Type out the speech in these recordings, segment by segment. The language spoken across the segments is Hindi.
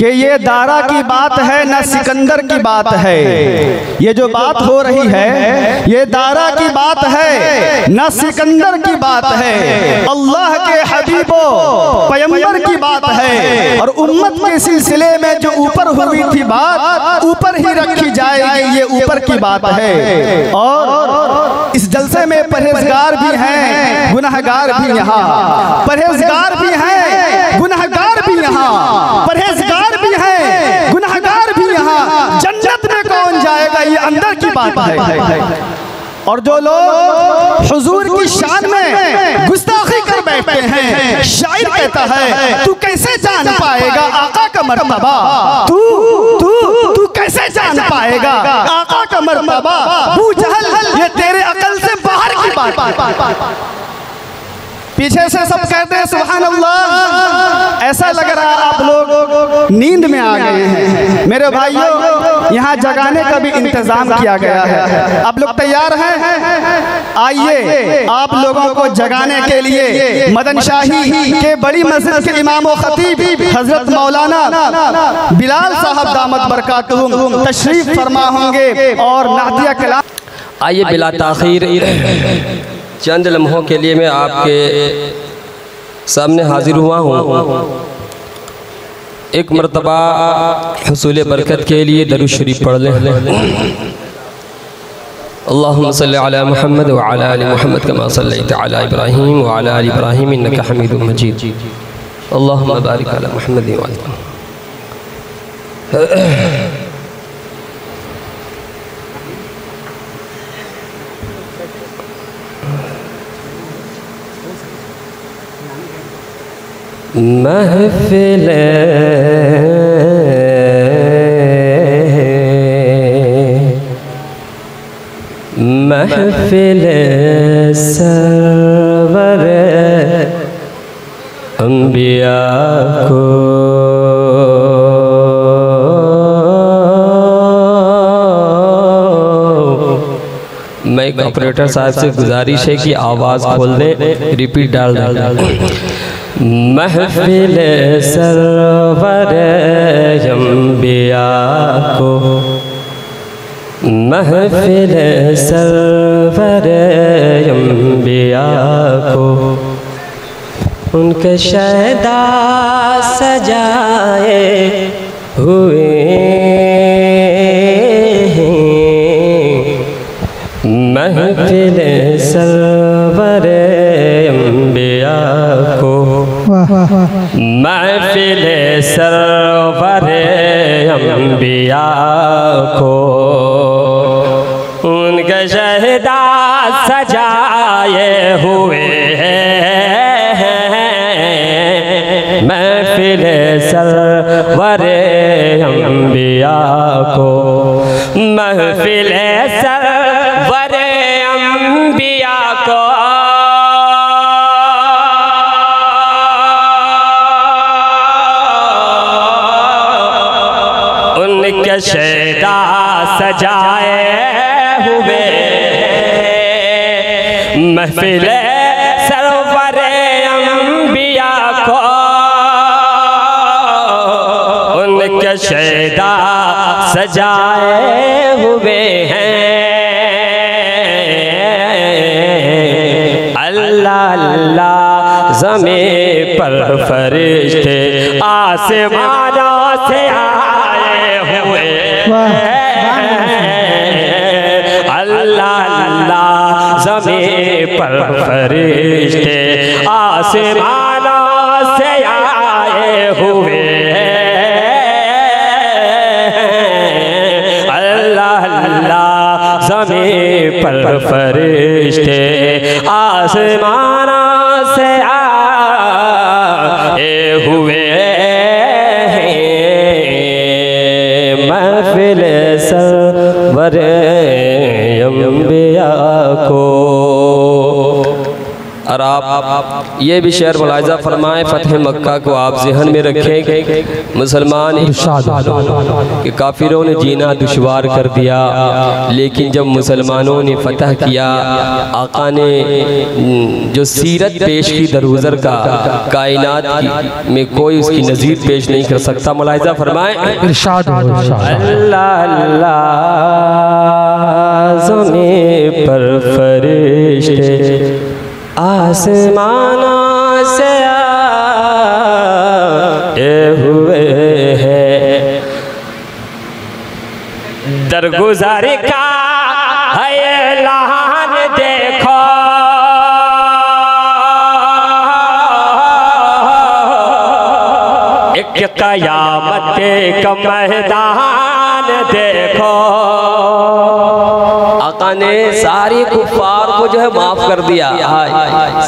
कि ये दारा की बात है न सिकंदर की बात है। ये जो बात हो रही है ये दारा की बात है न सिकंदर की बात है। अल्लाह के हबीबो पैगंबर की बात है और उम्मत के सिलसिले में जो ऊपर हुई थी बात ऊपर ही रखी जाएगी, ये ऊपर की बात है। और इस जलसे में परहेजगार भी हैं गुनहगार भी यहाँ, परहेजगार भी हैं गुनहगार भी यहाँ, परहेजगार भी हैं गुनहगार भी यहाँ। जन्नत में कौन जाएगा ये अंदर की बात है। और जो लोग हुजूर की शान में गुस्ताखी कर बैठते हैं, शायर कहता है तू कैसे जान पाएगा आका का मर्तबा, तू कैसे जान पाएगा आका का मर्तबा। अबू जहल ये तेरे अकल से बाहर की बात। पीछे से सब कहते हैं सुभान अल्लाह। ऐसा लग रहा है आप लोग नींद में आ गए हैं। मेरे भाइयों यहाँ जगाने का भी इंतजाम किया गया है। आप लोग तैयार हैं? आइए आप लोगों को जगाने के लिए मदन शाही के बड़ी मस्जिद के इमाम व खतीब हजरत मौलाना बिलाल साहब दामत बरकातुहुम तशरीफ फरमा होंगे और नादिया कलाम। आइए बिला ताखीर चंद लम्हों के लिए मैं आपके सामने हाजिर हुआ हूँ। एक मरतबा हुसूल बरकत के लिए दरूद शरीफ पढ़ लें। अल्लाहुम्मा सल्लि अला मुहम्मद व अला आलि मुहम्मद कमा सल्लैता अला इब्राहीम व अला आलि इब्राहीम इन्नका हमीदुम मजीद। अल्लाहुम्मा बारिक अला मुहम्मद व अला महफिल महफिल सरवर अंबिया को मैं एक ऑपरेटर साहब से गुजारिश है कि आवाज़ खोल दें, रिपीट डाल दें। महफिल सरवर अंबिया को, महफिल सरवर अंबिया को उनके शहदा सजाए हुए महफिल सरवर अंबिया को, महफिल सरवर अंबिया को उनके शहदा सजाए हुए महफिल सरवर अंबिया को, महफिल सरवर अंबिया को उनके शहदा सजाए हुए महफिल सरवर अंबिया को उनके शहदा सजाए हुए हैं। अल्लाह अल्लाह ज़मीं पर फरिश्ते आसमानों से आए हुए अल्लाह अल्लाह ज़मीं पर फरिश्ते आसमानों से आए हुए अल्लाह अल्लाह ज़मीं पर फरिश्ते आसमानों से आए हुए महफिल सरवर अंबिया को। और आप ये भी शेर मुलाहिज़ा फरमाएं, फ़तह मक्का को आप ज़हन में रखें। मुसलमान कि काफिरों ने जीना दुश्वार कर दिया, लेकिन जब मुसलमानों ने फतह किया, आका ने जो सीरत पेश की दरगुज़र का कायनात में कोई उसकी नज़ीर पेश नहीं कर सकता। मुलाहिज़ा फरमाएं, अल्लाह अल्लाह ज़मीन पर फरिश्ते आसमानों से आए हुए हैं, दरगुज़र का है ऐलान देखो, एक क़यामत का मैदान देखो। आका ने सारे कुफ़ार को जो है माफ़ कर दिया,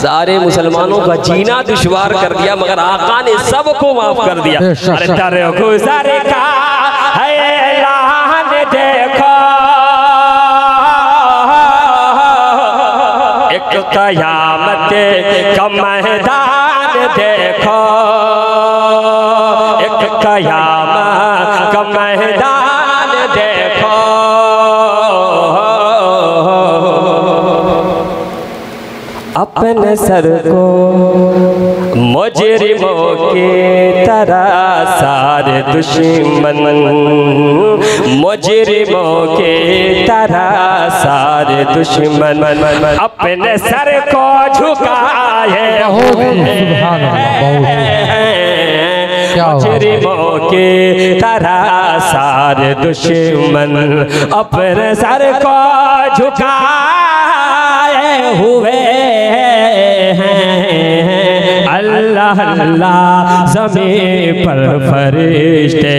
सारे मुसलमानों का जीना दुश्वार कर दिया, मगर आका ने सबको माफ़ कर दिया। अरे दरगुज़र का है ऐलान देखो, एक क़यामत का मैदान देखो, एक क़यामत का मैदान देखो। अपने सर को मुजरिमों की तरह सारे दुश्मन, मुजरिमों की तरह सारे दुश्मन अपने सर को झुकाए हुए मुजरिमों की तरह सारे दुश्मन अपने सर को झुकाए हुए हैं। अल्लाह अल्लाह ज़मीन पर फरिश्ते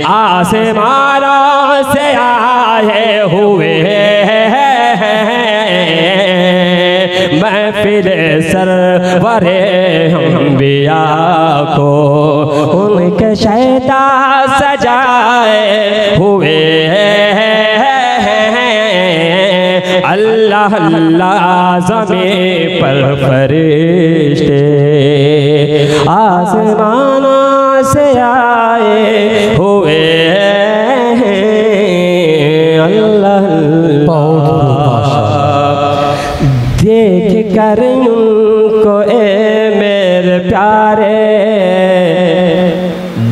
आसमानों से आए हुए हैं, महफिल सरवरे अंबिया को उनके शहदा सजाए हुए हैं। अल्लाह अल्लाह ज़मीन पर फरिश्ते आसमानों से आए हुए हैं। अल्लाह देख कर उनको ए मेरे प्यारे,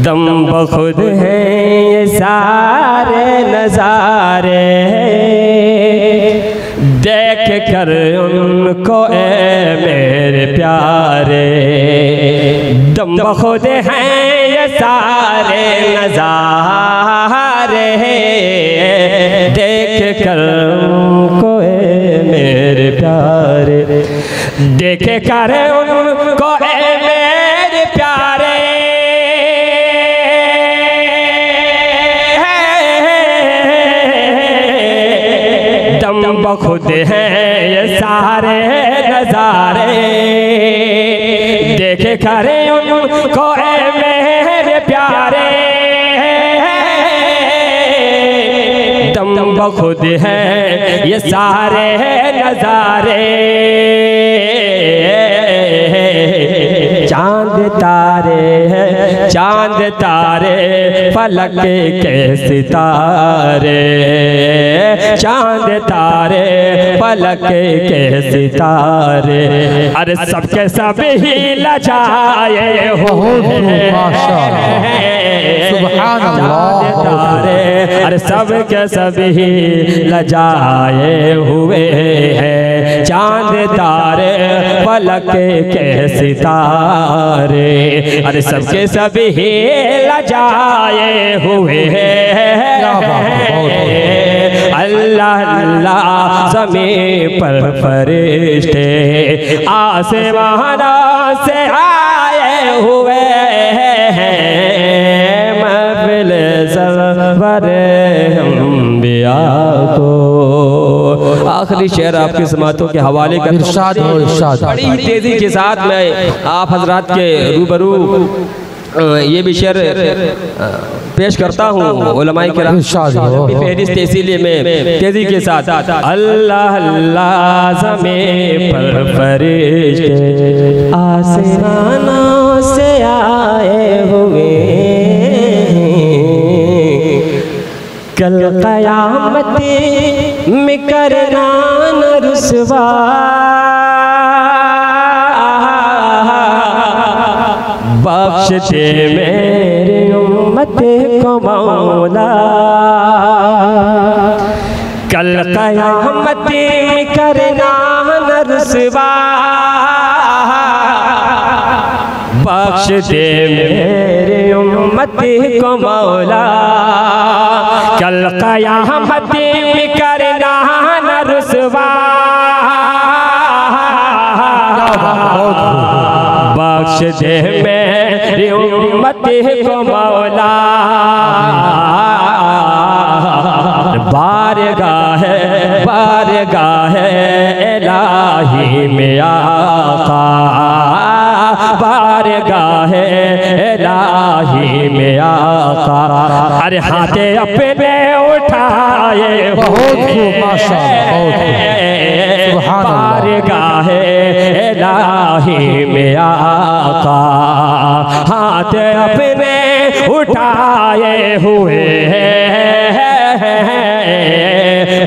दम बखुद हैं ये सारे नज़ारे, देख कर उनको ए मेरे प्यारे, दम बखुद हैं ये सारे नज़ारे, देख कर उनको ए मेरे प्यारे, देख कर उनको ए मेरे प्यारे, दम बखुद हैं ये सारे नज़ारे, देख कर उनको ए मेरे प्यारे, दम बखुद हैं ये सारे नज़ारे। चांद तारे हैं, चांद तारे फलक के सितारे, चांद तारे फलक के सितारे, अरे सबके सब ही लजाए हुए चांद तारे, अरे सबके सब ही लजाए हुए हैं, चांद तारे फलक के सितारे, अरे सबके सब ही लजाए हुए हैं। अल्लाह अल्लाह ज़मीन पर फरिश्ते आसमानों से आए हुए हैं, महफिल सरवरे अंबिया को। आखिरी शेर आपकी समातों के हवाले का बड़ी तेजी के साथ मैं आप हजरात के रूबरू ये भी शेर पेश करता हूँ। उलमाए किराम की फहरिस्त, इसीलिए मैं तेजी के साथ अल्लाह अल्लाह ज़मीं पर फरिश्ते आसमानों से आए हुए, कल क़यामत में करना न रुसवा, बख्श दे मेरी उम्मत को मौला, कल क़यामत में करना न रुसवा, बख्श दे मेरी उम्मत को मौला, कल क़यामत में करना न रुसवा, बख्श दे मेरी उम्मत को मौला, बारगाह इलाही में आका, बारगाह इलाही में आका, अरे हाथे अपने उठाए, बहुत खूब माशाअल्लाह, बारगाह इलाही में आका, हाथ अपने उठाए हुए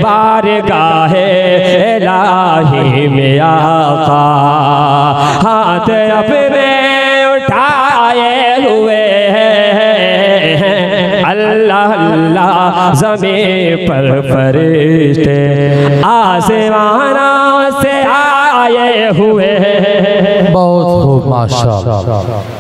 बारगाह इलाही में आका, हाथ अपने उठाए हुए अल्लाह अल्लाह ज़मीं पर फरिश्ते आसमानों से आए हुए। बहुत खूब माशाअल्लाह।